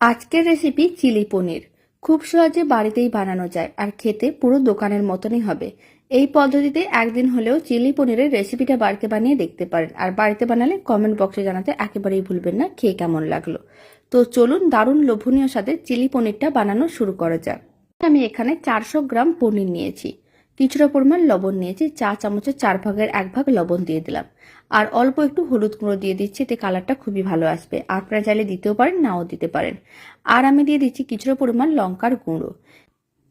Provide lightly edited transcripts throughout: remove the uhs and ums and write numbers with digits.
আজকের recipe chilli পনির। খুব সহজে বাড়িতেই বানানো যায় আর খেতে পুরো দোকানের মতনই হবে। এই পদ্ধতিতে একদিন হলেও চিলি পনিরের রেসিপিটা বাড়িতে বানিয়ে দেখতে পারেন, আর বাড়িতে বানালে কমেন্ট বক্সে জানাতে একেবারেই ভুলবেন না খেয়ে কেমন লাগলো। তো চলুন দারুণ লোভনীয় স্বাদে চিলি পনিরটা বানানো শুরু করা যাক। আমি এখানে 400 গ্রাম পনির নিয়েছি। কিছুটা পরিমাণ লবণ নিয়েছি, চা চামচের 4 ভাগের 1 ভাগ লবণ দিয়ে দিলাম। আর অল্প একটু হলুদ গুঁড়ো দিয়ে দিচ্ছি, এতে কালারটা খুবই ভালো আসবে। আপনারা চাইলে দিতেও পারেন, নাও দিতে পারেন। আর আমি দিয়ে দিচ্ছি কিছুটা পরিমাণ লঙ্কার গুঁড়ো।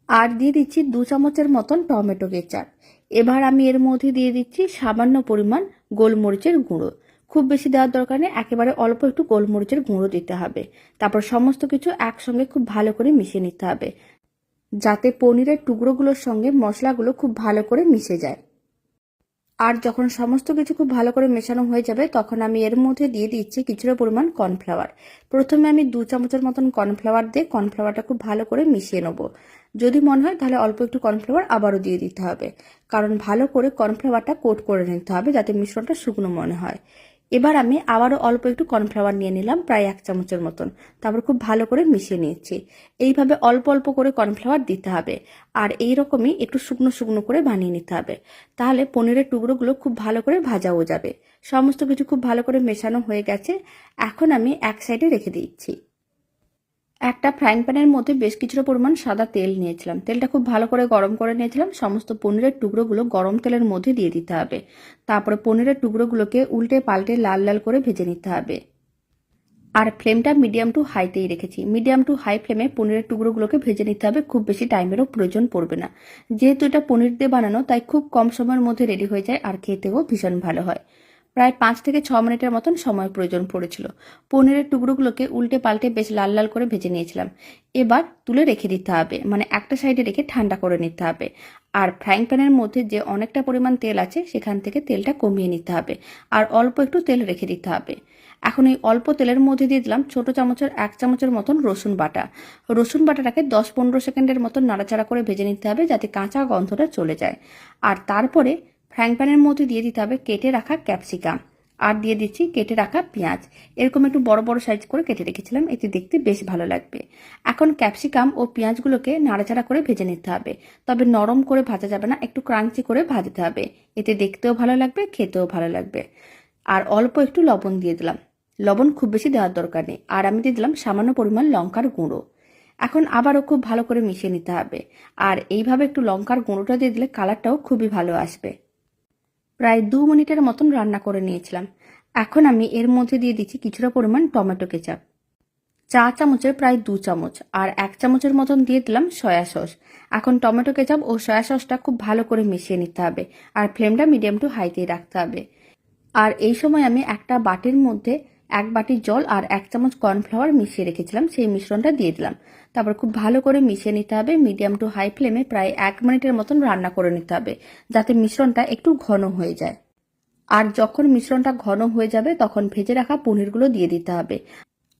আর দিয়ে দিচ্ছি 2 চামচের মতন টমেটো কেচাপ। এবার আমি এর মধ্যে দিয়ে দিচ্ছি সামান্য পরিমাণ গোলমরিচের গুঁড়ো। খুব বেশি দেওয়ার দরকার নেই, একেবারে অল্প একটু গোলমরিচের গুঁড়ো দিতে হবে। তারপর সমস্ত কিছু একসঙ্গে খুব ভালো করে মিশিয়ে নিতে হবে, যাতে পনিরের টুকরোগুলোর সঙ্গে মশলাগুলো খুব ভালো করে মিশে যায়। আর যখন সমস্ত কিছু খুব ভালো করে মেশানো হয়ে যাবে, তখন আমি এর মধ্যে দিয়ে দিচ্ছি কিছুটা পরিমাণ কর্নফ্লাওয়ার। প্রথমে আমি 2 চামচের মতন কর্নফ্লাওয়ার দিয়ে কর্নফ্লাওয়ারটা খুব ভালো করে মিশিয়ে নেব। যদি মনে হয় তাহলে অল্প একটু কর্নফ্লাওয়ার আবারও দিয়ে দিতে হবে, কারণ ভালো করে কর্নফ্লাওয়ারটা কোট করে নিতে হবে যাতে মিশ্রণটা শুকনো মনে হয়। এবার আমি আবারও অল্প একটু কর্নফ্লাওয়ার নিয়ে নিলাম, প্রায় 1 চামচের মতন। তারপর খুব ভালো করে মিশিয়ে নিচ্ছি। এইভাবে অল্প অল্প করে কর্নফ্লাওয়ার দিতে হবে, আর এইরকমই একটু শুকনো শুকনো করে বানিয়ে নিতে হবে। তাহলে পনিরের টুকরোগুলো খুব ভালো করে ভাজাও যাবে। সমস্ত কিছু খুব ভালো করে মেশানো হয়ে গেছে। এখন আমি এক সাইডে রেখে দিচ্ছি। একটা ফ্রাইং প্যানের মধ্যে বেশ কিছুটা পরিমাণ সাদা তেল নিয়েছিলাম। তেলটা খুব ভালো করে গরম করে নিয়েছিলাম। সমস্ত পনিরের টুকরোগুলো গরম তেলের মধ্যে দিয়ে দিতে হবে। তারপরে পনিরের টুকরোগুলোকে উল্টে পাল্টে লাল লাল করে ভেজে নিতে হবে। আর ফ্লেমটা মিডিয়াম টু হাইতেই রেখেছি। মিডিয়াম টু হাই ফ্লেমে পনিরের টুকরোগুলোকে ভেজে নিতে হবে, খুব বেশি টাইমেরও প্রয়োজন পড়বে না। যেহেতু এটা পনির দিয়ে বানানো, তাই খুব কম সময়ের মধ্যে রেডি হয়ে যায় আর খেতেও ভীষণ ভালো হয়। প্রায় 5 থেকে 6 মিনিটের মতন সময় প্রয়োজন পড়েছিল। পনিরের টুকরোগুলোকে উল্টে পাল্টে বেশ লাল লাল করে ভেজে নিয়েছিলাম। এবার তুলে রেখে দিতে হবে, মানে একটা সাইডে রেখে ঠান্ডা করে নিতে হবে। আর ফ্রাইং প্যানের মধ্যে যে অনেকটা পরিমাণ তেল আছে, সেখান থেকে তেলটা কমিয়ে নিতে হবে আর অল্প একটু তেল রেখে দিতে হবে। এখন এই অল্প তেলের মধ্যে দিয়ে দিলাম ছোট চামচের 1 চামচের মতন রসুন বাটা। রসুন বাটাটাকে 10-15 সেকেন্ডের মতন নাড়াচাড়া করে ভেজে নিতে হবে, যাতে কাঁচা গন্ধটা চলে যায়। আর তারপরে ফ্রাইং প্যানের মধ্যে দিয়ে দিতে হবে কেটে রাখা ক্যাপসিকাম। আর দিয়ে দিচ্ছি কেটে রাখা পেঁয়াজ। এরকম একটু বড় বড় সাইজ করে কেটে রেখেছিলাম, এতে দেখতে বেশ ভালো লাগবে। এখন ক্যাপসিকাম ও পেঁয়াজগুলোকে নাড়াচাড়া করে ভেজে নিতে হবে, তবে নরম করে ভাজা যাবে না, একটু ক্রাঞ্চি করে ভাজতে হবে। এতে দেখতেও ভালো লাগবে, খেতেও ভালো লাগবে। আর অল্প একটু লবণ দিয়ে দিলাম। লবণ খুব বেশি দেওয়ার দরকার নেই। আর আমি দিয়ে দিলাম সামান্য পরিমাণ লঙ্কার গুঁড়ো। এখন আবারও খুব ভালো করে মিশিয়ে নিতে হবে। আর এইভাবে একটু লঙ্কার গুঁড়োটা দিয়ে দিলে কালারটাও খুবই ভালো আসবে। প্রায় 2 মিনিটের মতন রান্না করে নিয়েছিলাম। এখন আমি এর মধ্যে দিয়ে দিচ্ছি কিছুটা পরিমাণ টমেটো কেচাপ। চা চামচের প্রায় 2 চামচ, আর 1 চামচের মতন দিয়ে দিলাম সয়া সস। এখন টমেটো কেচাপ ও সয়া সসটা খুব ভালো করে মিশিয়ে নিতে হবে, আর ফ্লেমটা মিডিয়াম টু হাইতেই রাখতে হবে। আর এই সময় আমি একটা বাটির মধ্যে 1 বাটি জল আর 1 চামচ কর্নফ্লাওয়ার মিশিয়ে রেখেছিলাম, সেই মিশ্রণটা দিয়ে দিলাম। তারপর খুব ভালো করে মিশিয়ে নিতে হবে। মিডিয়াম টু হাই ফ্লেমে প্রায় 1 মিনিটের মতন রান্না করে নিতে হবে, যাতে মিশ্রণটা একটু ঘন হয়ে যায়। আর যখন মিশ্রণটা ঘন হয়ে যাবে, তখন ভেজে রাখা পনিরগুলো দিয়ে দিতে হবে।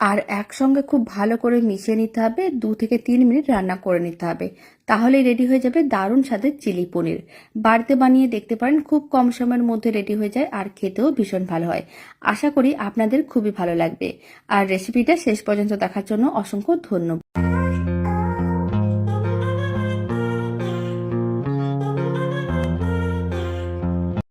আর একসঙ্গে খুব ভালো করে মিশিয়ে নিতে হবে। 2 থেকে 3 মিনিট রান্না করে নিতে হবে। তাহলেই রেডি হয়ে যাবে দারুণ স্বাদের চিলি পনির। বাড়িতে বানিয়ে দেখতে পারেন, খুব কম সময়ের মধ্যে রেডি হয়ে যায় আর খেতেও ভীষণ ভালো হয়। আশা করি আপনাদের খুবই ভালো লাগবে। আর রেসিপিটা শেষ পর্যন্ত দেখার জন্য অসংখ্য ধন্যবাদ।